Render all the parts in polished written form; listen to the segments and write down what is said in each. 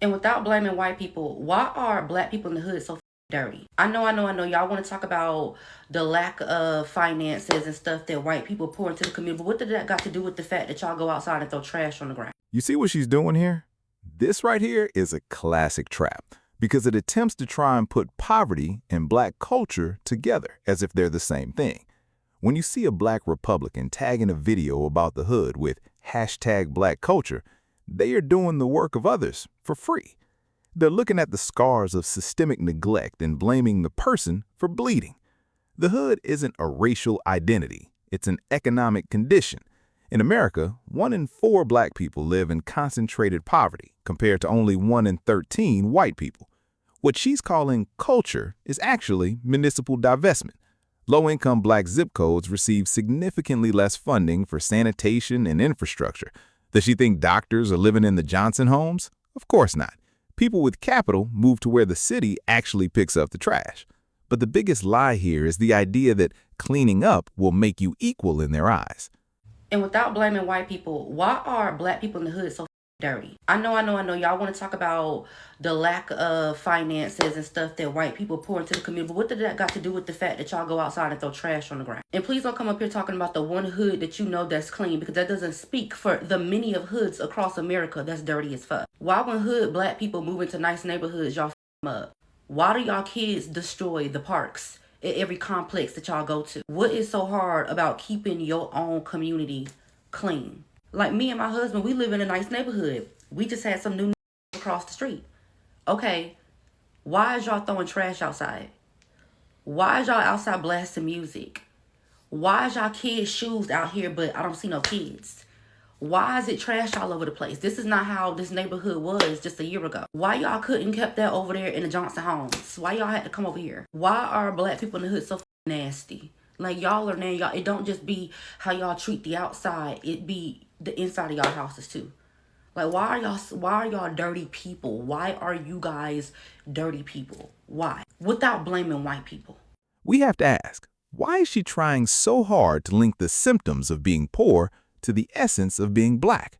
And without blaming white people, why are black people in the hood so dirty? I know. Y'all want to talk about the lack of finances and stuff that white people pour into the community, but what did that got to do with the fact that y'all go outside and throw trash on the ground? You see what she's doing here? This right here is a classic trap because it attempts to try and put poverty and black culture together as if they're the same thing. When you see a black Republican tagging a video about the hood with hashtag black culture, they are doing the work of others for free. They're looking at the scars of systemic neglect and blaming the person for bleeding. The hood isn't a racial identity, it's an economic condition. In America, 1 in 4 black people live in concentrated poverty compared to only 1 in 13 white people. What she's calling culture is actually municipal divestment. Low-income black zip codes receive significantly less funding for sanitation and infrastructure. Does she think doctors are living in the Johnson homes? Of course not. People with capital move to where the city actually picks up the trash. But the biggest lie here is the idea that cleaning up will make you equal in their eyes. And without blaming white people, why are black people in the hood so dirty? I know. Y'all want to talk about the lack of finances and stuff that white people pour into the community, but what did that got to do with the fact that y'all go outside and throw trash on the ground? And please don't come up here talking about the one hood that you know that's clean, because that doesn't speak for the many of hoods across America that's dirty as fuck. Why when hood black people move into nice neighborhoods, y'all them up? Why do y'all kids destroy the parks at every complex that y'all go to? What is so hard about keeping your own community clean? Like me and my husband, we live in a nice neighborhood. We just had some new across the street. Okay, why is y'all throwing trash outside? Why is y'all outside blasting music? Why is y'all kids' shoes out here, but I don't see no kids? Why is it trash all over the place? This is not how this neighborhood was just a year ago. Why y'all couldn't kept that over there in the Johnson homes? Why y'all had to come over here? Why are black people in the hood so nasty? Like y'all are now, y'all. It don't just be how y'all treat the outside. It be the inside of y'all houses too. Like why are y'all dirty people? Why are you guys dirty people? Why? Without blaming white people. We have to ask, why is she trying so hard to link the symptoms of being poor to the essence of being black?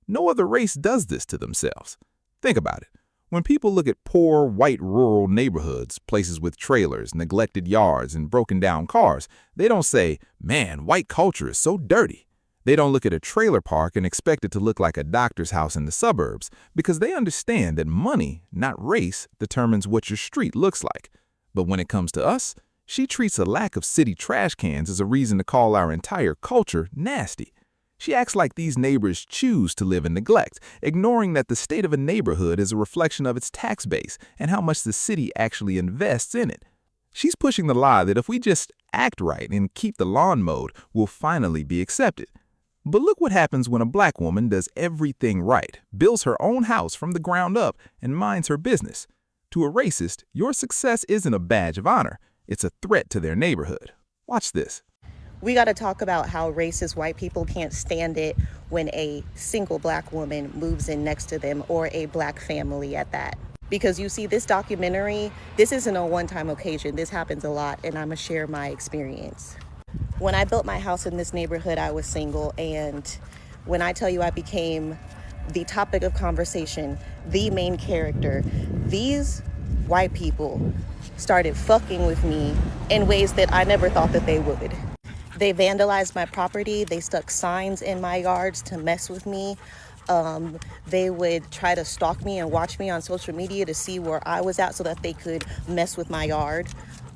No other race does this to themselves. Think about it. When people look at poor, white rural neighborhoods, places with trailers, neglected yards, and broken down cars, they don't say, man, white culture is so dirty. They don't look at a trailer park and expect it to look like a doctor's house in the suburbs because they understand that money, not race, determines what your street looks like. But when it comes to us, she treats a lack of city trash cans as a reason to call our entire culture nasty. She acts like these neighbors choose to live in neglect, ignoring that the state of a neighborhood is a reflection of its tax base and how much the city actually invests in it. She's pushing the lie that if we just act right and keep the lawn mowed, we'll finally be accepted. But look what happens when a black woman does everything right, builds her own house from the ground up, and minds her business. To a racist, your success isn't a badge of honor. It's a threat to their neighborhood. Watch this. We got to talk about how racist white people can't stand it when a single black woman moves in next to them, or a black family at that. Because you see, this documentary, this isn't a one-time occasion. This happens a lot, and I'm going to share my experience. When I built my house in this neighborhood, I was single, and when I tell you I became the topic of conversation, the main character, these white people started fucking with me in ways that I never thought that they would. They vandalized my property. They stuck signs in my yards to mess with me. They would try to stalk me and watch me on social media to see where I was at so that they could mess with my yard.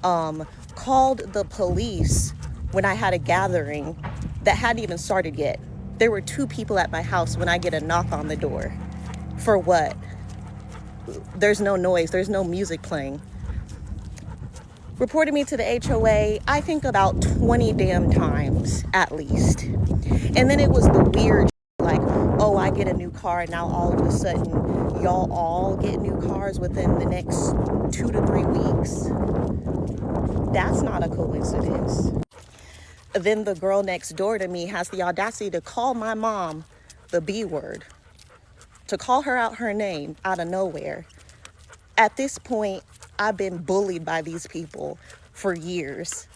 Called the police when I had a gathering that hadn't even started yet. There were 2 people at my house when I get a knock on the door. For what? There's no noise. There's no music playing. Reported me to the HOA, I think about 20 damn times at least. And then it was the weird like, oh, I get a new car and now all of a sudden y'all all get new cars within the next 2 to 3 weeks. That's not a coincidence. Then the girl next door to me has the audacity to call my mom the B word, to call her out her name out of nowhere. At this point, I've been bullied by these people for years,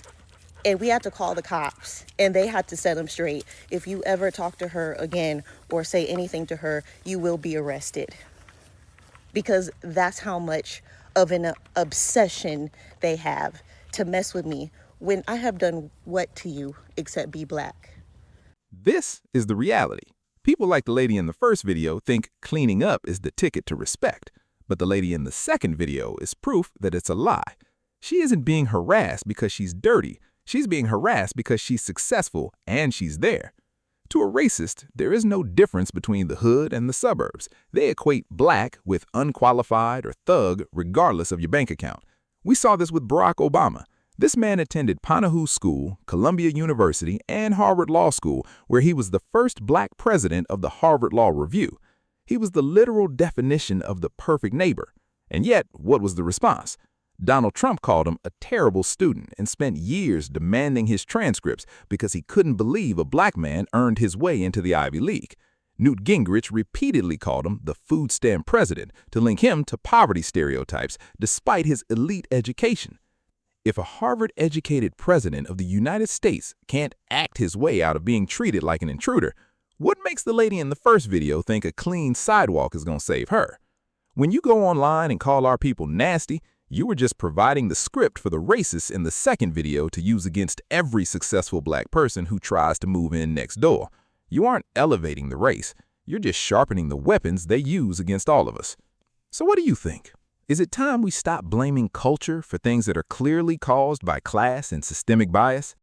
and we had to call the cops, and they had to set them straight. If you ever talk to her again or say anything to her, you will be arrested. because that's how much of an obsession they have to mess with me when I have done what to you except be black. This is the reality. People like the lady in the first video think cleaning up is the ticket to respect, but the lady in the second video is proof that it's a lie. She isn't being harassed because she's dirty. She's being harassed because she's successful and she's there. To a racist, there is no difference between the hood and the suburbs. They equate black with unqualified or thug regardless of your bank account. We saw this with Barack Obama. This man attended Panahou School, Columbia University, and Harvard Law School, where he was the first black president of the Harvard Law Review. He was the literal definition of the perfect neighbor. And yet, what was the response? Donald Trump called him a terrible student and spent years demanding his transcripts because he couldn't believe a black man earned his way into the Ivy League. Newt Gingrich repeatedly called him the food stamp president to link him to poverty stereotypes despite his elite education. If a Harvard-educated president of the United States can't act his way out of being treated like an intruder, what makes the lady in the first video think a clean sidewalk is going to save her? When you go online and call our people nasty, you were just providing the script for the racists in the second video to use against every successful black person who tries to move in next door. You aren't elevating the race. You're just sharpening the weapons they use against all of us. So what do you think? Is it time we stop blaming culture for things that are clearly caused by class and systemic bias?